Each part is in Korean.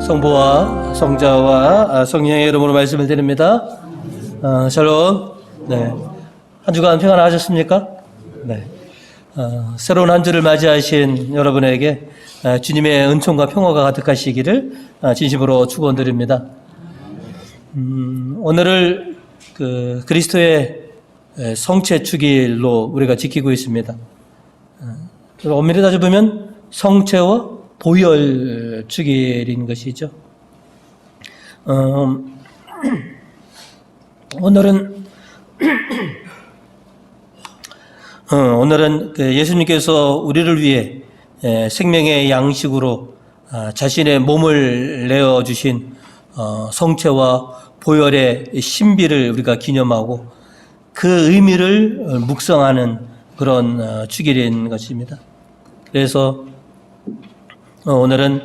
성부와 성자와 성령의 이름으로 말씀을 드립니다. 샬롬. 네. 한 주간 평안하셨습니까? 네. 새로운 한 주를 맞이하신 여러분에게 주님의 은총과 평화가 가득하시기를 진심으로 축원드립니다. 오늘을 그리스도의 성체 주길로 우리가 지키고 있습니다. 엄밀히 따져보면 성체와 보혈 주길인 것이죠. 오늘은 예수님께서 우리를 위해 생명의 양식으로 자신의 몸을 내어주신 성체와 보혈의 신비를 우리가 기념하고 그 의미를 묵상하는 그런 주길인 것입니다. 그래서 오늘은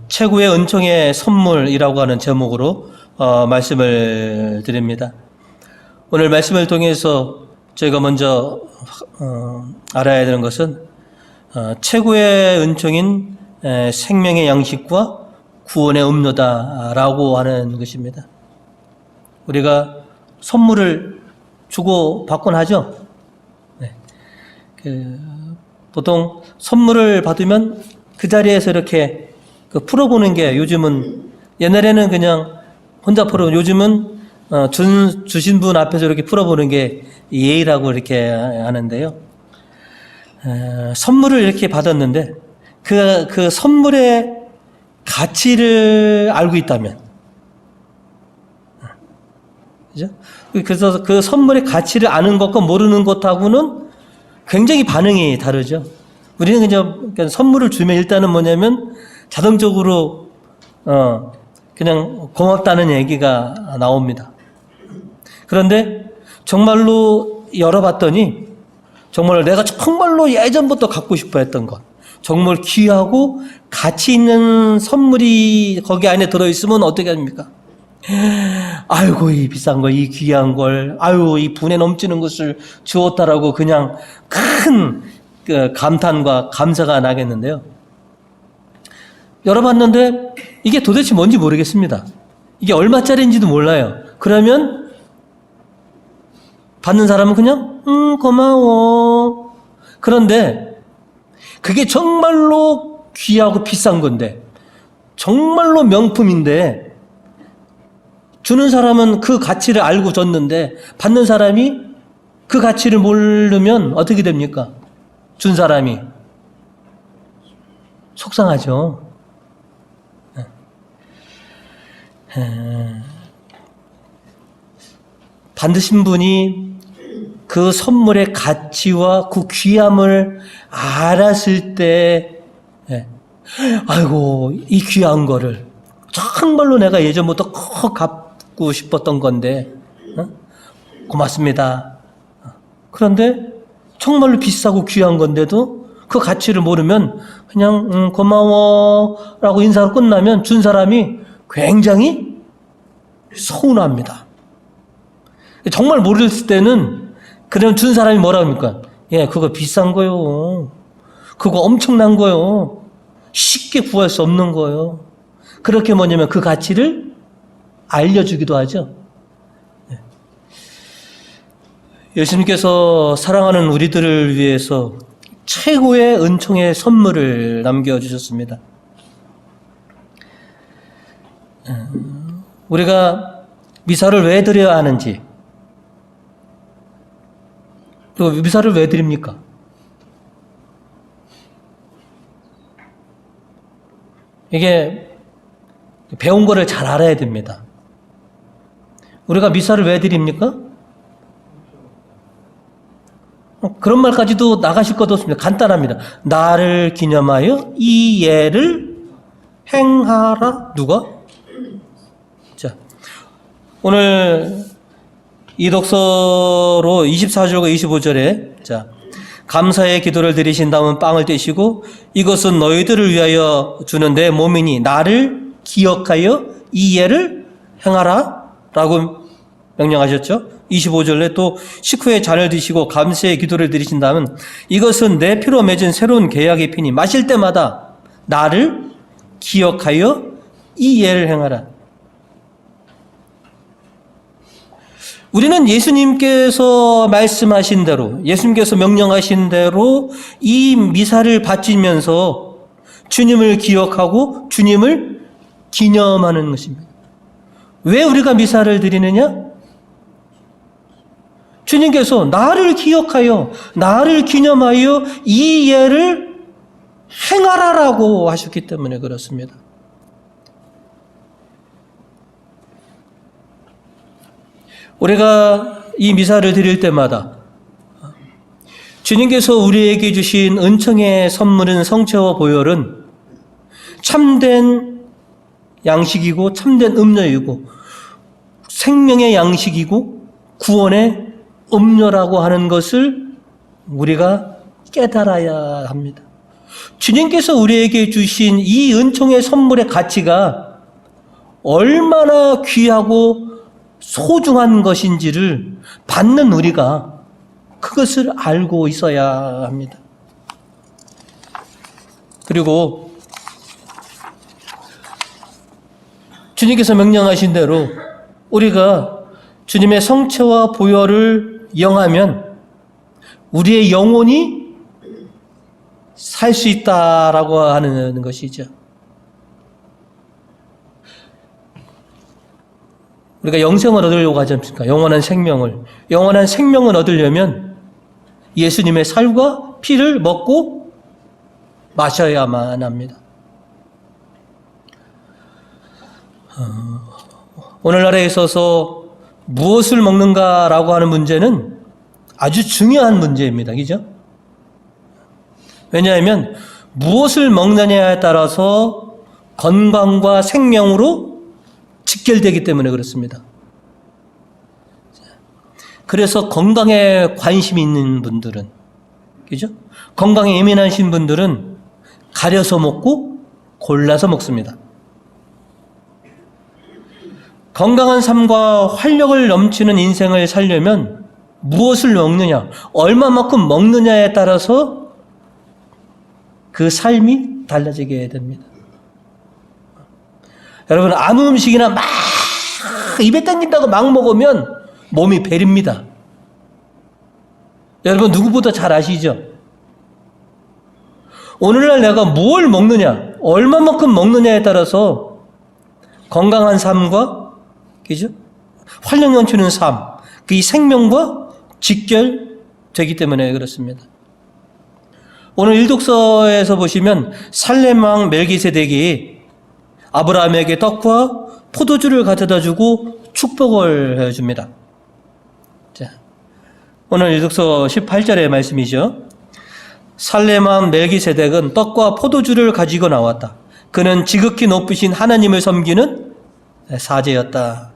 최고의 은총의 선물이라고 하는 제목으로 말씀을 드립니다. 오늘 말씀을 통해서 저희가 먼저 알아야 되는 것은 최고의 은총인 생명의 양식과 구원의 음료다라고 하는 것입니다. 우리가 선물을 주고 받곤 하죠. 네. 보통 선물을 받으면 그 자리에서 이렇게 풀어보는 게 요즘은, 옛날에는 그냥 혼자 풀어보고 요즘은 주신 분 앞에서 이렇게 풀어보는 게 예의라고 이렇게 하는데요. 선물을 이렇게 받았는데 그 선물의 가치를 알고 있다면, 그죠? 그래서 그 선물의 가치를 아는 것과 모르는 것하고는 굉장히 반응이 다르죠. 우리는 그냥 선물을 주면 일단은 뭐냐면 자동적으로 그냥 고맙다는 얘기가 나옵니다. 그런데 정말로 열어봤더니 정말 내가 정말로 예전부터 갖고 싶어 했던 것, 정말 귀하고 가치 있는 선물이 거기 안에 들어있으면 어떻게 합니까? 아이고, 이 비싼 거, 이 귀한 걸, 아유, 이 분에 넘치는 것을 주었다라고 그냥 큰 감탄과 감사가 나겠는데요. 열어봤는데 이게 도대체 뭔지 모르겠습니다. 이게 얼마짜리인지도 몰라요. 그러면 받는 사람은 그냥 고마워. 그런데 그게 정말로 귀하고 비싼 건데, 정말로 명품인데, 주는 사람은 그 가치를 알고 줬는데 받는 사람이 그 가치를 모르면 어떻게 됩니까? 준 사람이 속상하죠. 받으신 분이 그 선물의 가치와 그 귀함을 알았을 때, 아이고, 이 귀한 거를 정말로 내가 예전부터 꼭 갖고 싶었던 건데, 고맙습니다. 그런데 정말로 비싸고 귀한 건데도 그 가치를 모르면 그냥 고마워라고 인사로 끝나면 준 사람이 굉장히 서운합니다. 정말 모르겠을 때는 그럼 준 사람이 뭐라 합니까? 예, 그거 비싼 거요. 그거 엄청난 거요. 쉽게 구할 수 없는 거요. 그렇게 뭐냐면 그 가치를 알려주기도 하죠. 예수님께서 사랑하는 우리들을 위해서 최고의 은총의 선물을 남겨주셨습니다. 우리가 미사를 왜 드려야 하는지, 또 미사를 왜 드립니까? 이게 배운 거를 잘 알아야 됩니다. 우리가 미사를 왜 드립니까? 그런 말까지도 나가실 것도 없습니다. 간단합니다. 나를 기념하여 이 예를 행하라. 누가? 자, 오늘 이 독서로 24절과 25절에 자, 감사의 기도를 드리신 다음은 빵을 떼시고 이것은 너희들을 위하여 주는 내 몸이니 나를 기억하여 이 예를 행하라 라고 명령하셨죠. 25절에 또 식후에 잔을 드시고 감사의 기도를 드리신 다음은 이것은 내 피로 맺은 새로운 계약의 피니 마실 때마다 나를 기억하여 이 예를 행하라. 우리는 예수님께서 말씀하신 대로, 예수님께서 명령하신 대로 이 미사를 바치면서 주님을 기억하고 주님을 기념하는 것입니다. 왜 우리가 미사를 드리느냐? 주님께서 나를 기억하여, 나를 기념하여 이 예를 행하라라고 하셨기 때문에 그렇습니다. 우리가 이 미사를 드릴 때마다 주님께서 우리에게 주신 은총의 선물은 성체와 보혈은 참된 양식이고 참된 음료이고 생명의 양식이고 구원의 음료라고 하는 것을 우리가 깨달아야 합니다. 주님께서 우리에게 주신 이 은총의 선물의 가치가 얼마나 귀하고 소중한 것인지를 받는 우리가 그것을 알고 있어야 합니다. 그리고 주님께서 명령하신 대로 우리가 주님의 성체와 보혈을 영하면 우리의 영혼이 살 수 있다라고 하는 것이죠. 우리가 영생을 얻으려고 하지 않습니까? 영원한 생명을. 영원한 생명을 얻으려면 예수님의 살과 피를 먹고 마셔야만 합니다. 오늘날에 있어서 무엇을 먹는가라고 하는 문제는 아주 중요한 문제입니다. 그죠? 왜냐하면 무엇을 먹느냐에 따라서 건강과 생명으로 직결되기 때문에 그렇습니다. 그래서 건강에 관심이 있는 분들은, 그죠? 건강에 예민하신 분들은 가려서 먹고 골라서 먹습니다. 건강한 삶과 활력을 넘치는 인생을 살려면 무엇을 먹느냐, 얼마만큼 먹느냐에 따라서 그 삶이 달라지게 됩니다. 여러분, 아무 음식이나 막 입에 당긴다고 막 먹으면 몸이 베립니다. 여러분, 누구보다 잘 아시죠? 오늘날 내가 뭘 먹느냐, 얼마만큼 먹느냐에 따라서 건강한 삶과, 그죠? 활력 넘치는 삶, 그 생명과 직결되기 때문에 그렇습니다. 오늘 일독서에서 보시면 살렘왕 멜기세덱이 아브라함에게 떡과 포도주를 가져다 주고 축복을 해줍니다. 자, 오늘 일독서 18절의 말씀이죠. 살렘왕 멜기세덱은 떡과 포도주를 가지고 나왔다. 그는 지극히 높으신 하나님을 섬기는 사제였다.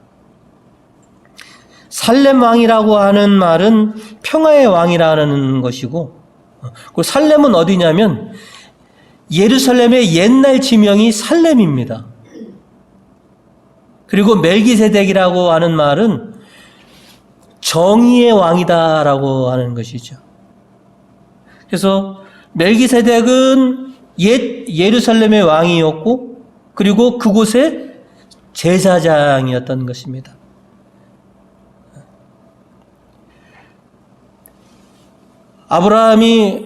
살렘왕이라고 하는 말은 평화의 왕이라는 것이고, 그 살렘은 어디냐면 예루살렘의 옛날 지명이 살렘입니다. 그리고 멜기세덱이라고 하는 말은 정의의 왕이다라고 하는 것이죠. 그래서 멜기세덱은 옛 예루살렘의 왕이었고, 그리고 그곳의 제사장이었던 것입니다. 아브라함이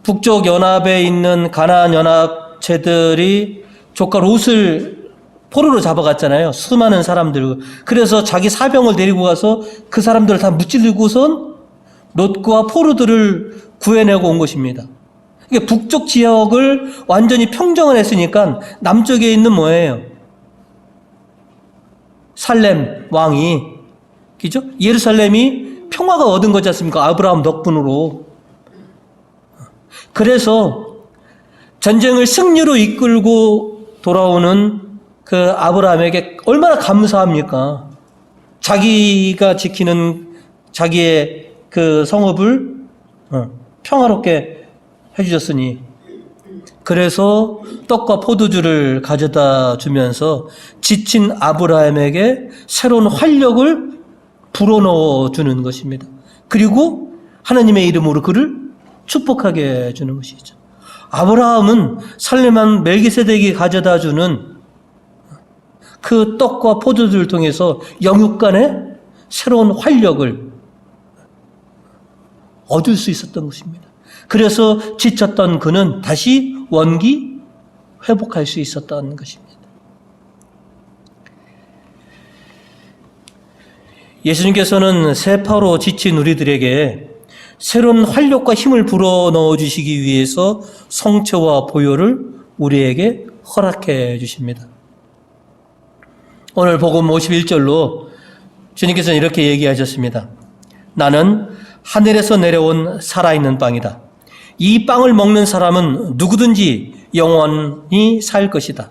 북쪽 연합에 있는 가나안 연합체들이 조카 롯을 포로로 잡아갔잖아요. 수많은 사람들. 그래서 자기 사병을 데리고 가서 그 사람들을 다 무찌르고선 롯과 포로들을 구해내고 온 것입니다. 이게 북쪽 지역을 완전히 평정을 했으니까 남쪽에 있는 뭐예요? 살렘 왕이, 그죠? 예루살렘이 평화가 얻은 거지 않습니까? 아브라함 덕분으로. 그래서 전쟁을 승리로 이끌고 돌아오는 그 아브라함에게 얼마나 감사합니까? 자기가 지키는 자기의 그 성읍을 평화롭게 해주셨으니. 그래서 떡과 포도주를 가져다 주면서 지친 아브라함에게 새로운 활력을 불어넣어 주는 것입니다. 그리고 하나님의 이름으로 그를 축복하게 해주는 것이죠. 아브라함은 살림한 멜기세덱이 가져다 주는 그 떡과 포도주를 통해서 영육간의 새로운 활력을 얻을 수 있었던 것입니다. 그래서 지쳤던 그는 다시 원기 회복할 수 있었던 것입니다. 예수님께서는 세파로 지친 우리들에게 새로운 활력과 힘을 불어넣어 주시기 위해서 성체와 보혈을 우리에게 허락해 주십니다. 오늘 복음 51절로 주님께서는 이렇게 얘기하셨습니다. 나는 하늘에서 내려온 살아있는 빵이다. 이 빵을 먹는 사람은 누구든지 영원히 살 것이다.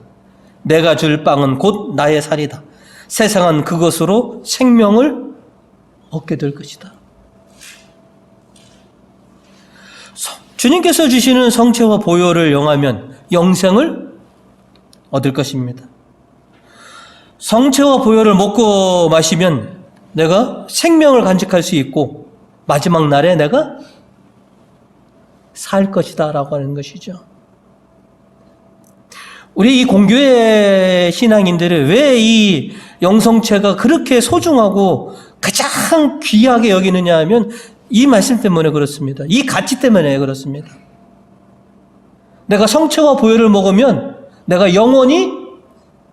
내가 줄 빵은 곧 나의 살이다. 세상은 그것으로 생명을 얻게 될 것이다. 주님께서 주시는 성체와 보혈을 영하면 영생을 얻을 것입니다. 성체와 보혈을 먹고 마시면 내가 생명을 간직할 수 있고 마지막 날에 내가 살 것이다 라고 하는 것이죠. 우리 이 공교회 신앙인들이 왜 이 영성체가 그렇게 소중하고 가장 귀하게 여기느냐 하면 이 말씀 때문에 그렇습니다. 이 가치 때문에 그렇습니다. 내가 성체와 보혈을 먹으면 내가 영원히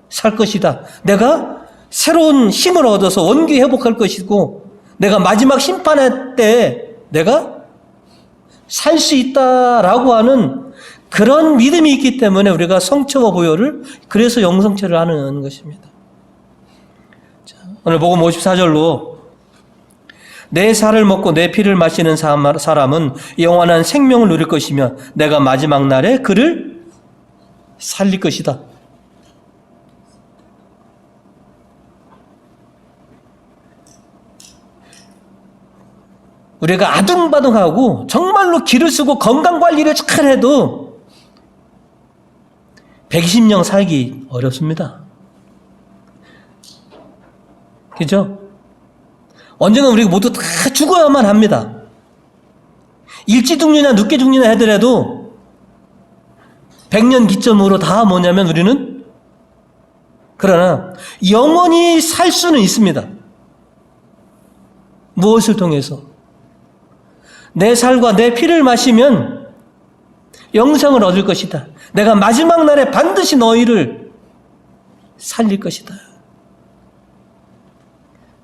살 것이다. 내가 새로운 힘을 얻어서 원기 회복할 것이고 내가 마지막 심판의 때 내가 살 수 있다라고 하는 그런 믿음이 있기 때문에 우리가 성체와 보혈을 그래서 영성체를 하는 것입니다. 자, 오늘 복음 54절로 내 살을 먹고 내 피를 마시는 사람은 영원한 생명을 누릴 것이며 내가 마지막 날에 그를 살릴 것이다. 우리가 아둥바둥하고 정말로 기를 쓰고 건강관리를 잘 해도 120년 살기 어렵습니다. 그죠? 언젠가 우리 모두 다 죽어야만 합니다. 일찍 죽느냐 늦게 죽느냐 하더라도 100년 기점으로 다 뭐냐면 우리는 그러나 영원히 살 수는 있습니다. 무엇을 통해서? 내 살과 내 피를 마시면 영생을 얻을 것이다. 내가 마지막 날에 반드시 너희를 살릴 것이다.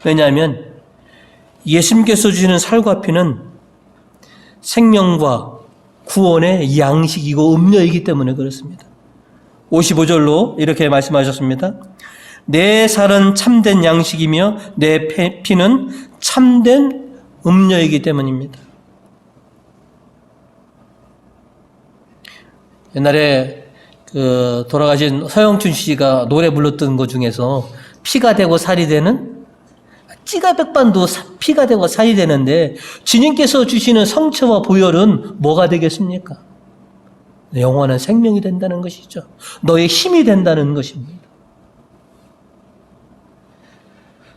왜냐하면 예수님께서 주시는 살과 피는 생명과 구원의 양식이고 음료이기 때문에 그렇습니다. 55절로 이렇게 말씀하셨습니다. 내 살은 참된 양식이며 내 피는 참된 음료이기 때문입니다. 옛날에 돌아가신 서영춘 씨가 노래 불렀던 것 중에서 피가 되고 살이 되는 찌가 백반도 피가 되고 살이 되는데 주님께서 주시는 성체와 보혈은 뭐가 되겠습니까? 영원한 생명이 된다는 것이죠. 너의 힘이 된다는 것입니다.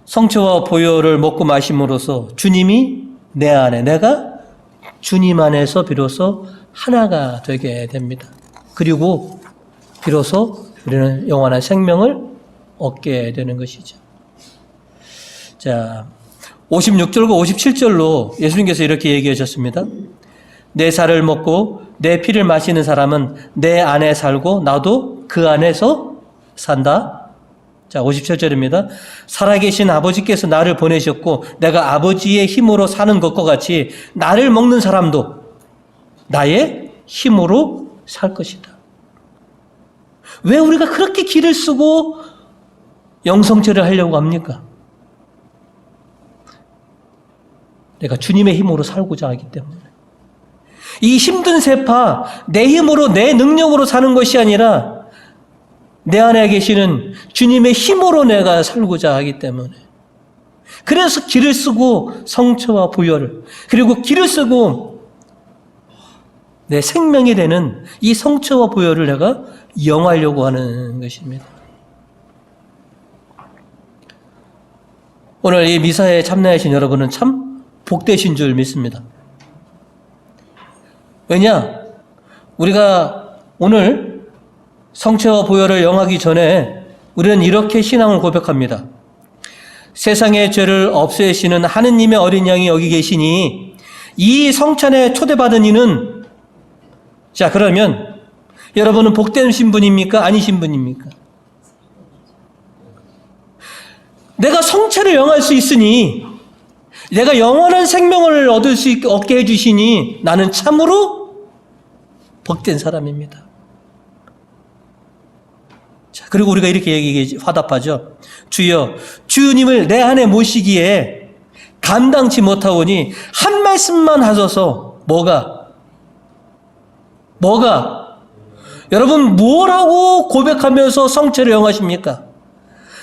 성체와 보혈을 먹고 마심으로써 주님이 내 안에 내가 주님 안에서 비로소 하나가 되게 됩니다. 그리고 비로소 우리는 영원한 생명을 얻게 되는 것이죠. 자, 56절과 57절로 예수님께서 이렇게 얘기하셨습니다. 내 살을 먹고 내 피를 마시는 사람은 내 안에 살고 나도 그 안에서 산다. 자, 57절입니다. 살아계신 아버지께서 나를 보내셨고 내가 아버지의 힘으로 사는 것과 같이 나를 먹는 사람도 나의 힘으로 살 것이다. 왜 우리가 그렇게 기를 쓰고 영성체를 하려고 합니까? 내가 주님의 힘으로 살고자 하기 때문에. 이 힘든 세파, 내 힘으로 내 능력으로 사는 것이 아니라 내 안에 계시는 주님의 힘으로 내가 살고자 하기 때문에. 그래서 기를 쓰고 성체와 보혈을, 그리고 기를 쓰고 내 생명이 되는 이 성체와 보혈을 내가 영하려고 하는 것입니다. 오늘 이 미사에 참여하신 여러분은 참 복되신 줄 믿습니다. 왜냐? 우리가 오늘 성체와 보혈을 영하기 전에 우리는 이렇게 신앙을 고백합니다. 세상의 죄를 없애시는 하느님의 어린 양이 여기 계시니 이 성찬에 초대받은 이는, 자, 그러면 여러분은 복된 신분입니까? 아니신 분입니까? 내가 성체를 영할 수 있으니, 내가 영원한 생명을 얻게 해주시니 나는 참으로 복된 사람입니다. 자, 그리고 우리가 이렇게 화답하죠. 주여, 주님을 내 안에 모시기에 감당치 못하오니 한 말씀만 하소서. 뭐가? 여러분, 뭐라고 고백하면서 성체를 영하십니까?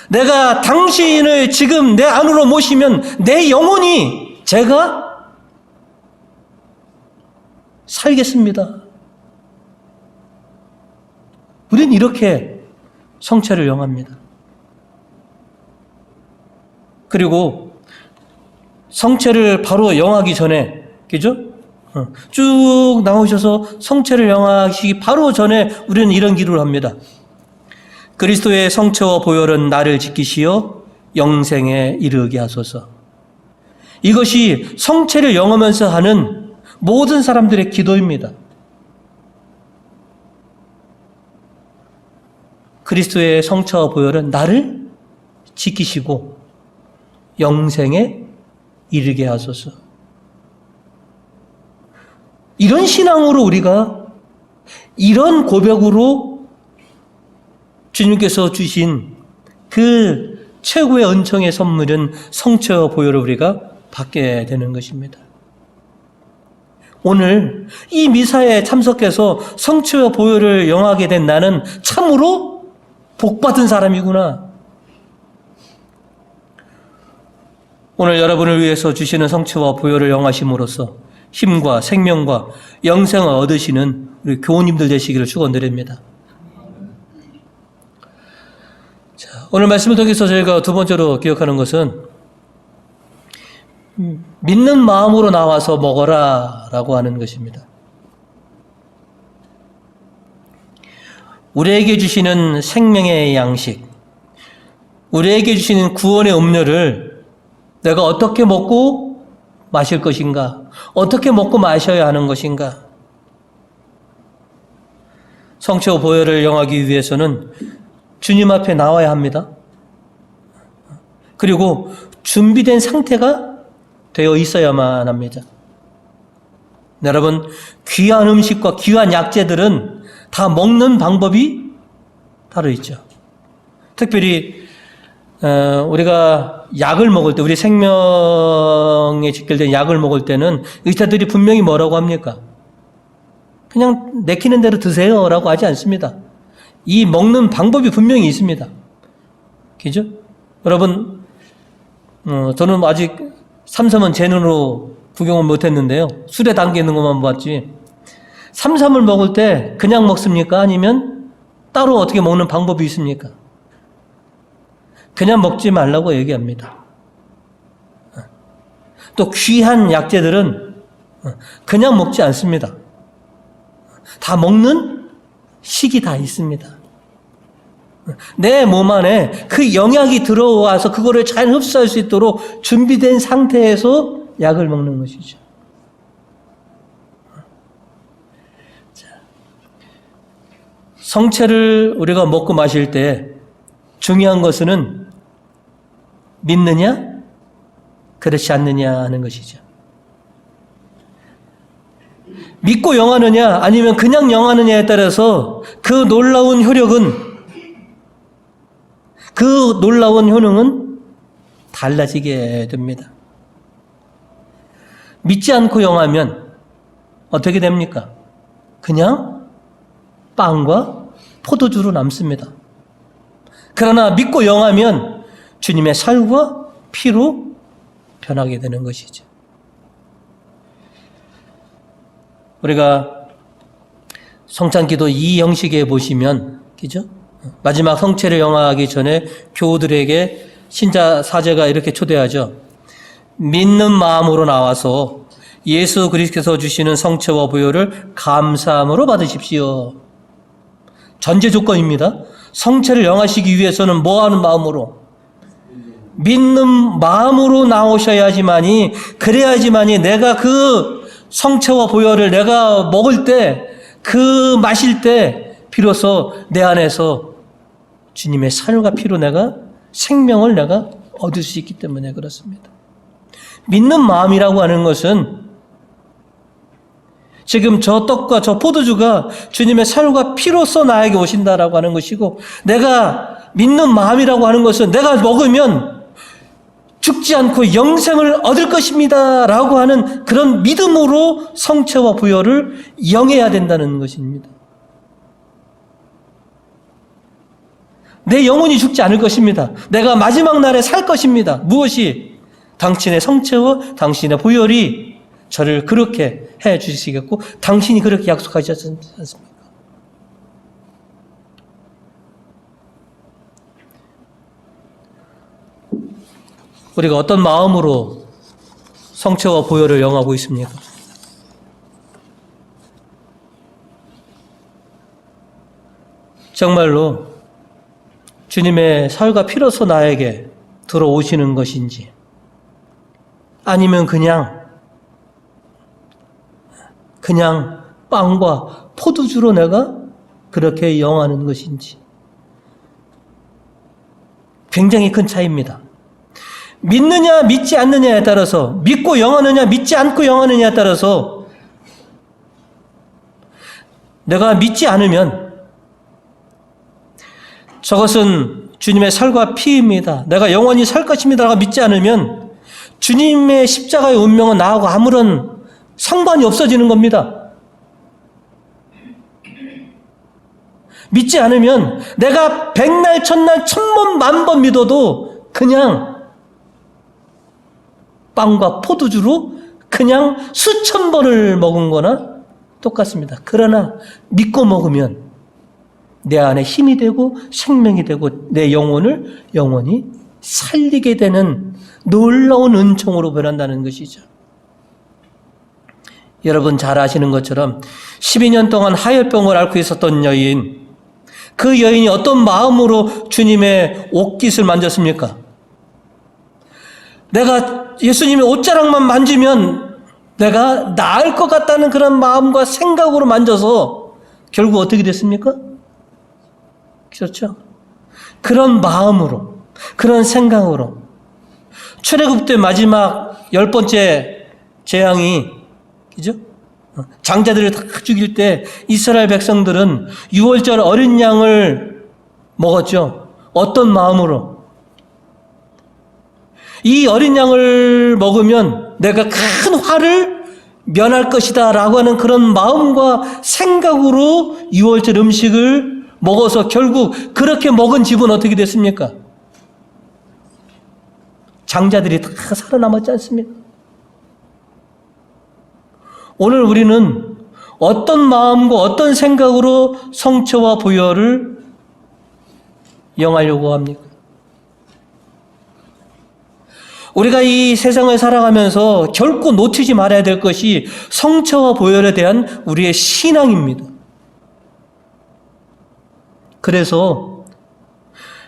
내가 당신을 지금 내 안으로 모시면 내 영혼이 제가 살겠습니다. 우리는 이렇게 성체를 영합니다. 그리고 성체를 바로 영하기 전에, 그죠? 쭉 나오셔서 성체를 영하시기 바로 전에 우리는 이런 기도를 합니다. 그리스도의 성체와 보혈은 나를 지키시어 영생에 이르게 하소서. 이것이 성체를 영하면서 하는 모든 사람들의 기도입니다. 그리스도의 성체와 보혈은 나를 지키시고 영생에 이르게 하소서. 이런 신앙으로 우리가, 이런 고백으로 주님께서 주신 그 최고의 은총의 선물은 성체와 보혈을 우리가 받게 되는 것입니다. 오늘 이 미사에 참석해서 성체와 보혈을 영하게 된 나는 참으로 복받은 사람이구나. 오늘 여러분을 위해서 주시는 성체와 보혈을 영하심으로써 힘과 생명과 영생을 얻으시는 우리 교우님들 되시기를 축원드립니다. 자, 오늘 말씀을 통해서 저희가 두 번째로 기억하는 것은 믿는 마음으로 나와서 먹어라 라고 하는 것입니다. 우리에게 주시는 생명의 양식, 우리에게 주시는 구원의 음료를 내가 어떻게 먹고 마실 것인가? 어떻게 먹고 마셔야 하는 것인가? 성체와 보혈을 영하기 위해서는 주님 앞에 나와야 합니다. 그리고 준비된 상태가 되어 있어야만 합니다. 여러분, 귀한 음식과 귀한 약재들은 다 먹는 방법이 따로 있죠. 특별히 우리가 약을 먹을 때, 우리 생명에 직결된 약을 먹을 때는 의사들이 분명히 뭐라고 합니까? 그냥 내키는 대로 드세요라고 하지 않습니다. 이 먹는 방법이 분명히 있습니다. 그죠? 여러분, 저는 아직 삼삼은 제 눈으로 구경을 못했는데요. 술에 담겨 있는 것만 봤지. 삼삼을 먹을 때 그냥 먹습니까? 아니면 따로 어떻게 먹는 방법이 있습니까? 그냥 먹지 말라고 얘기합니다. 또 귀한 약재들은 그냥 먹지 않습니다. 다 먹는 식이 다 있습니다. 내 몸 안에 그 영약이 들어와서 그거를 잘 흡수할 수 있도록 준비된 상태에서 약을 먹는 것이죠. 성체를 우리가 먹고 마실 때 중요한 것은 믿느냐, 그렇지 않느냐 하는 것이죠. 믿고 영하느냐, 아니면 그냥 영하느냐에 따라서 그 놀라운 효능은 달라지게 됩니다. 믿지 않고 영하면 어떻게 됩니까? 그냥 빵과 포도주로 남습니다. 그러나 믿고 영하면 주님의 살과 피로 변하게 되는 것이죠. 우리가 성찬기도 이 형식에 보시면, 그죠? 마지막 성체를 영하기 전에 교우들에게 신자 사제가 이렇게 초대하죠. 믿는 마음으로 나와서 예수 그리스도께서 주시는 성체와 보혈을 감사함으로 받으십시오. 전제 조건입니다. 성체를 영하시기 위해서는 뭐하는 마음으로? 믿는 마음으로 나오셔야지만이, 그래야지만이 내가 그 성체와 보혈을 내가 먹을 때, 그 마실 때 비로소 내 안에서 주님의 살과 피로 내가 생명을 내가 얻을 수 있기 때문에 그렇습니다. 믿는 마음이라고 하는 것은 지금 저 떡과 저 포도주가 주님의 살과 피로써 나에게 오신다라고 하는 것이고, 내가 믿는 마음이라고 하는 것은 내가 먹으면 죽지 않고 영생을 얻을 것입니다 라고 하는 그런 믿음으로 성체와 보혈을 영해야 된다는 것입니다. 내 영혼이 죽지 않을 것입니다. 내가 마지막 날에 살 것입니다. 무엇이? 당신의 성체와 당신의 보혈이 저를 그렇게 해 주시겠고, 당신이 그렇게 약속하셨지 않습니까? 우리가 어떤 마음으로 성체와 보혈을 영하고 있습니까? 정말로 주님의 살과 피로서 나에게 들어오시는 것인지, 아니면 그냥 빵과 포도주로 내가 그렇게 영하는 것인지, 굉장히 큰 차이입니다. 믿느냐 믿지 않느냐에 따라서, 믿고 영하느냐 믿지 않고 영하느냐에 따라서, 내가 믿지 않으면 저것은 주님의 살과 피입니다, 내가 영원히 살 것입니다 라고 믿지 않으면 주님의 십자가의 운명은 나하고 아무런 상관이 없어지는 겁니다. 믿지 않으면 내가 백날 천날 천번 만번 믿어도 그냥 빵과 포도주로 그냥 수천 번을 먹은 거나 똑같습니다. 그러나 믿고 먹으면 내 안에 힘이 되고 생명이 되고 내 영혼을 영원히 살리게 되는 놀라운 은총으로 변한다는 것이죠. 여러분 잘 아시는 것처럼 12년 동안 하혈병을 앓고 있었던 여인, 그 여인이 어떤 마음으로 주님의 옷깃을 만졌습니까? 내가 예수님의 옷자락만 만지면 내가 나을 것 같다는 그런 마음과 생각으로 만져서 결국 어떻게 됐습니까? 그렇죠? 그런 마음으로, 그런 생각으로 출애굽 때 마지막 10번째 재앙이, 그죠? 장자들을 다 죽일 때 이스라엘 백성들은 유월절 어린 양을 먹었죠. 어떤 마음으로? 이 어린 양을 먹으면 내가 큰 화를 면할 것이다 라고 하는 그런 마음과 생각으로 유월절 음식을 먹어서 결국 그렇게 먹은 집은 어떻게 됐습니까? 장자들이 다 살아남았지 않습니까? 오늘 우리는 어떤 마음과 어떤 생각으로 성체와 보혈을 영하려고 합니까? 우리가 이 세상을 살아가면서 결코 놓치지 말아야 될 것이 성체와 보혈에 대한 우리의 신앙입니다. 그래서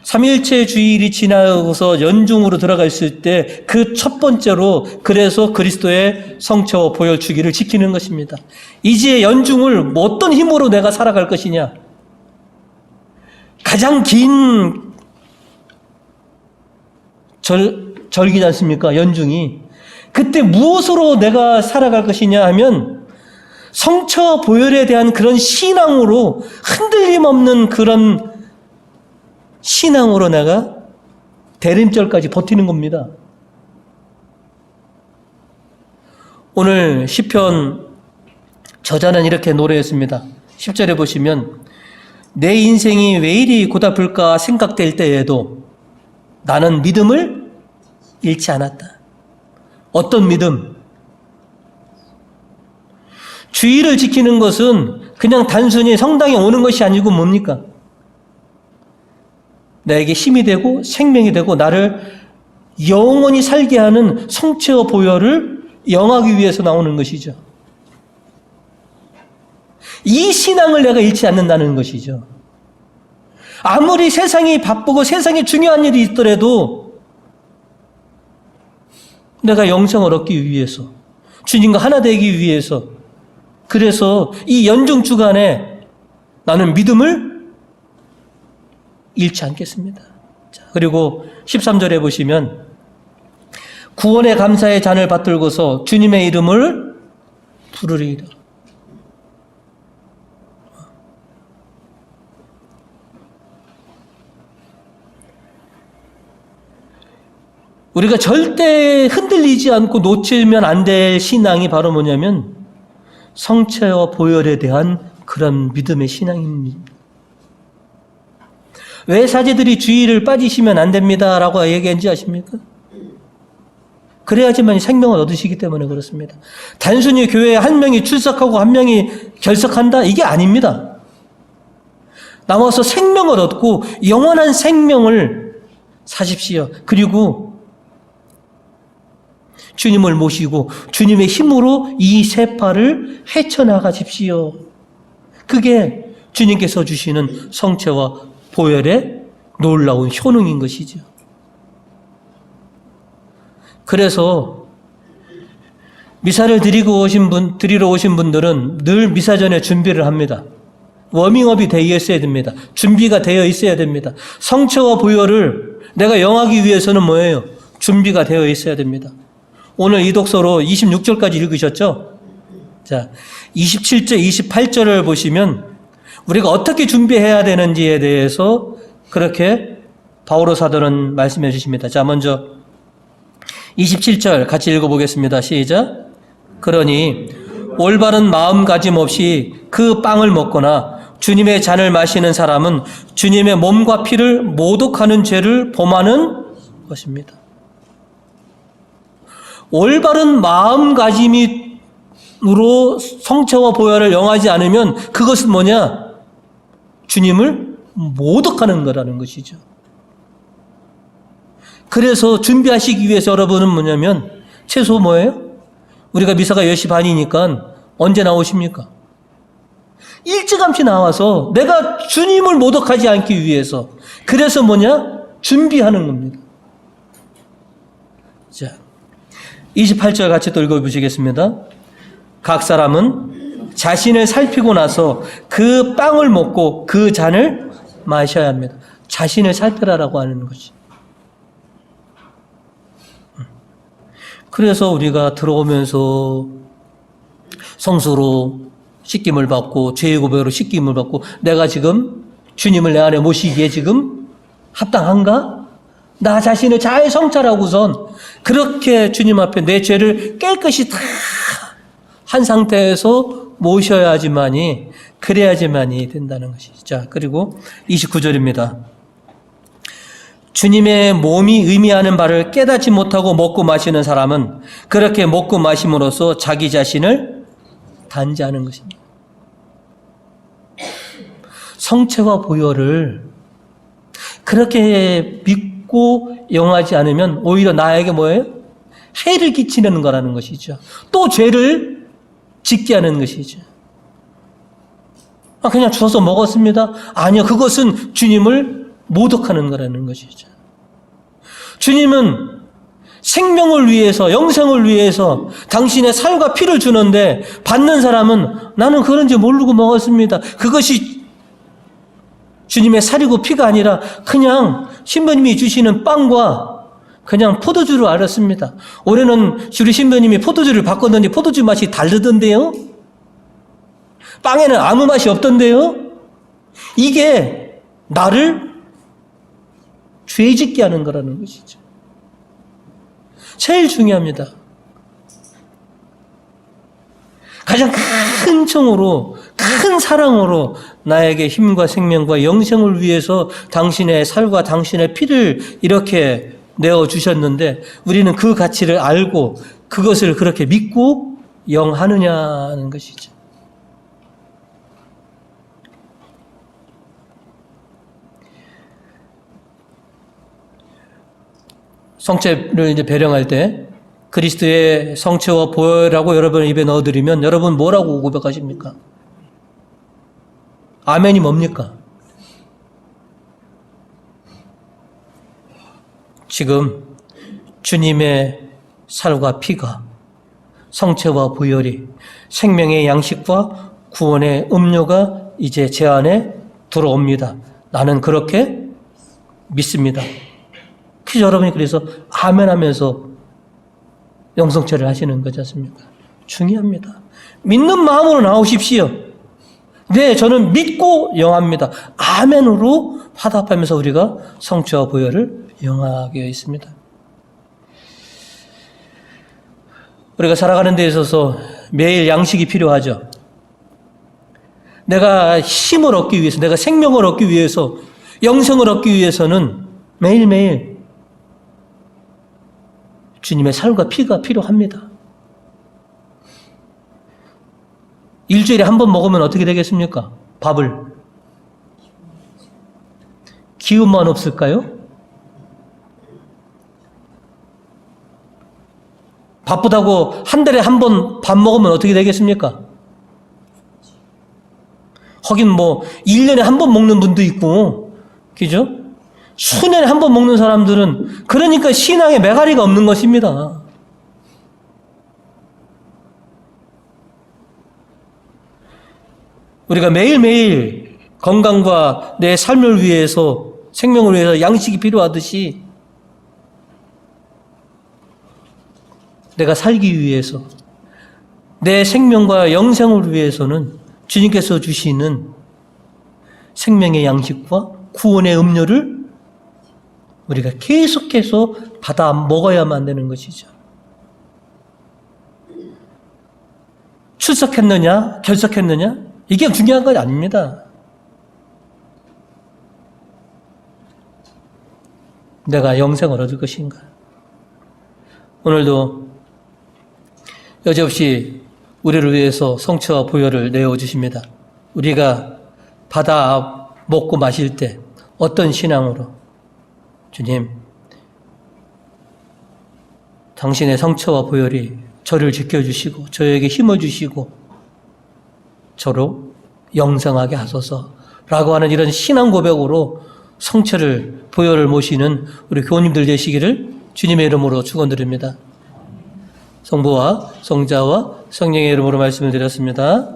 삼일체 주일이 지나고서 연중으로 들어갔을 때 그 첫 번째로 그래서 그리스도의 성체와 보혈 주기를 지키는 것입니다. 이제 연중을 어떤 힘으로 내가 살아갈 것이냐? 가장 긴 절기지 않습니까? 연중이. 그때 무엇으로 내가 살아갈 것이냐 하면 성체와 보혈에 대한 그런 신앙으로, 흔들림 없는 그런 신앙으로 내가 대림절까지 버티는 겁니다. 오늘 시편 저자는 이렇게 노래했습니다. 10절에 보시면 내 인생이 왜 이리 고달플까 생각될 때에도 나는 믿음을 잃지 않았다. 어떤 믿음? 주의를 지키는 것은 그냥 단순히 성당에 오는 것이 아니고 뭡니까? 나에게 힘이 되고 생명이 되고 나를 영원히 살게 하는 성체와 보혈을 영하기 위해서 나오는 것이죠. 이 신앙을 내가 잃지 않는다는 것이죠. 아무리 세상이 바쁘고 세상에 중요한 일이 있더라도 내가 영생을 얻기 위해서, 주님과 하나 되기 위해서, 그래서 이 연중 주간에 나는 믿음을 잃지 않겠습니다. 자, 그리고 13절에 보시면 구원의 감사의 잔을 받들고서 주님의 이름을 부르리이다. 우리가 절대 흔들리지 않고 놓치면 안 될 신앙이 바로 뭐냐면 성체와 보혈에 대한 그런 믿음의 신앙입니다. 왜 사제들이 주의를 빠지시면 안 됩니다 라고 얘기한지 아십니까? 그래야지만 생명을 얻으시기 때문에 그렇습니다. 단순히 교회에 한 명이 출석하고 한 명이 결석한다? 이게 아닙니다. 나와서 생명을 얻고 영원한 생명을 사십시오. 그리고 주님을 모시고 주님의 힘으로 이 세파를 헤쳐나가십시오. 그게 주님께서 주시는 성체와 보혈의 놀라운 효능인 것이죠. 그래서 미사를 드리러 오신 분들은 늘 미사 전에 준비를 합니다. 워밍업이 되어 있어야 됩니다. 준비가 되어 있어야 됩니다. 성체와 보혈을 내가 영하기 위해서는 뭐예요? 준비가 되어 있어야 됩니다. 오늘 이 독서로 26절까지 읽으셨죠? 자, 27절, 28절을 보시면 우리가 어떻게 준비해야 되는지에 대해서 그렇게 바오로 사도는 말씀해 주십니다. 자, 먼저 27절 같이 읽어보겠습니다. 시작. 그러니 올바른 마음가짐 없이 그 빵을 먹거나 주님의 잔을 마시는 사람은 주님의 몸과 피를 모독하는 죄를 범하는 것입니다. 올바른 마음가짐으로 성체와 보혈을 영하지 않으면 그것은 뭐냐? 주님을 모독하는 거라는 것이죠. 그래서 준비하시기 위해서 여러분은 뭐냐면 최소 뭐예요? 우리가 미사가 10시 반이니까 언제 나오십니까? 일찌감치 나와서 내가 주님을 모독하지 않기 위해서, 그래서 뭐냐? 준비하는 겁니다. 자, 28절 같이 또 읽어보시겠습니다. 각 사람은 자신을 살피고 나서 그 빵을 먹고 그 잔을 마셔야 합니다. 자신을 살펴라라고 하는 것이. 그래서 우리가 들어오면서 성수로 씻김을 받고 죄의 고백으로 씻김을 받고 내가 지금 주님을 내 안에 모시기에 지금 합당한가? 나 자신을 잘 성찰하고선 그렇게 주님 앞에 내 죄를 깨끗이 다 한 상태에서 모셔야지만이, 그래야지만이 된다는 것이죠. 자, 그리고 29절입니다. 주님의 몸이 의미하는 바를 깨닫지 못하고 먹고 마시는 사람은 그렇게 먹고 마심으로써 자기 자신을 단죄하는 것입니다. 성체와 보혈을 그렇게 믿고 영하지 않으면 오히려 나에게 뭐예요? 해를 끼치는 거라는 것이죠. 또 죄를 짓게 하는 것이죠. 그냥 주워서 먹었습니다. 아니요, 그것은 주님을 모독하는 거라는 것이죠. 주님은 생명을 위해서, 영생을 위해서 당신의 살과 피를 주는데 받는 사람은 나는 그런지 모르고 먹었습니다. 그것이 주님의 살이고 피가 아니라 그냥 신부님이 주시는 빵과 그냥 포도주를 알았습니다. 올해는 우리 신부님이 포도주를 바꿨는데 포도주 맛이 다르던데요? 빵에는 아무 맛이 없던데요? 이게 나를 죄짓게 하는 거라는 것이죠. 제일 중요합니다. 가장 큰 정으로, 큰 사랑으로 나에게 힘과 생명과 영생을 위해서 당신의 살과 당신의 피를 이렇게 내어주셨는데 우리는 그 가치를 알고 그것을 그렇게 믿고 영하느냐는 것이죠. 성체를 이제 배령할 때 그리스도의 성체와 보혈이라고 여러분 입에 넣어드리면 여러분 뭐라고 고백하십니까? 아멘이 뭡니까? 지금 주님의 살과 피가 성체와 보혈이 생명의 양식과 구원의 음료가 이제 제 안에 들어옵니다. 나는 그렇게 믿습니다. 여러분이 그래서 아멘 하면서 영성체를 하시는 거지 않습니까? 중요합니다. 믿는 마음으로 나오십시오. 네, 저는 믿고 영합니다. 아멘으로 화답하면서 우리가 성체와 보혈을 영하게 되어 있습니다. 우리가 살아가는 데 있어서 매일 양식이 필요하죠. 내가 힘을 얻기 위해서, 내가 생명을 얻기 위해서, 영생을 얻기 위해서는 매일매일 주님의 살과 피가 필요합니다. 일주일에 한 번 먹으면 어떻게 되겠습니까? 밥을. 기운만 없을까요? 바쁘다고 한 달에 한 번 밥 먹으면 어떻게 되겠습니까? 하긴 뭐 1년에 한 번 먹는 분도 있고, 그죠? 수년에 한 번 먹는 사람들은 그러니까 신앙에 매가리가 없는 것입니다. 우리가 매일매일 건강과 내 삶을 위해서, 생명을 위해서 양식이 필요하듯이 내가 살기 위해서, 내 생명과 영생을 위해서는 주님께서 주시는 생명의 양식과 구원의 음료를 우리가 계속해서 받아 먹어야만 되는 것이죠. 출석했느냐, 결석했느냐, 이게 중요한 건 아닙니다. 내가 영생을 얻을 것인가. 오늘도 여지없이 우리를 위해서 성체와 보혈을 내어주십니다. 우리가 받아 먹고 마실 때 어떤 신앙으로, 주님, 당신의 성체와 보혈이 저를 지켜주시고 저에게 힘을 주시고 저로 영생하게 하소서라고 하는 이런 신앙 고백으로 성체를, 보혈을 모시는 우리 교우님들 되시기를 주님의 이름으로 축원드립니다. 성부와 성자와 성령의 이름으로 말씀을 드렸습니다.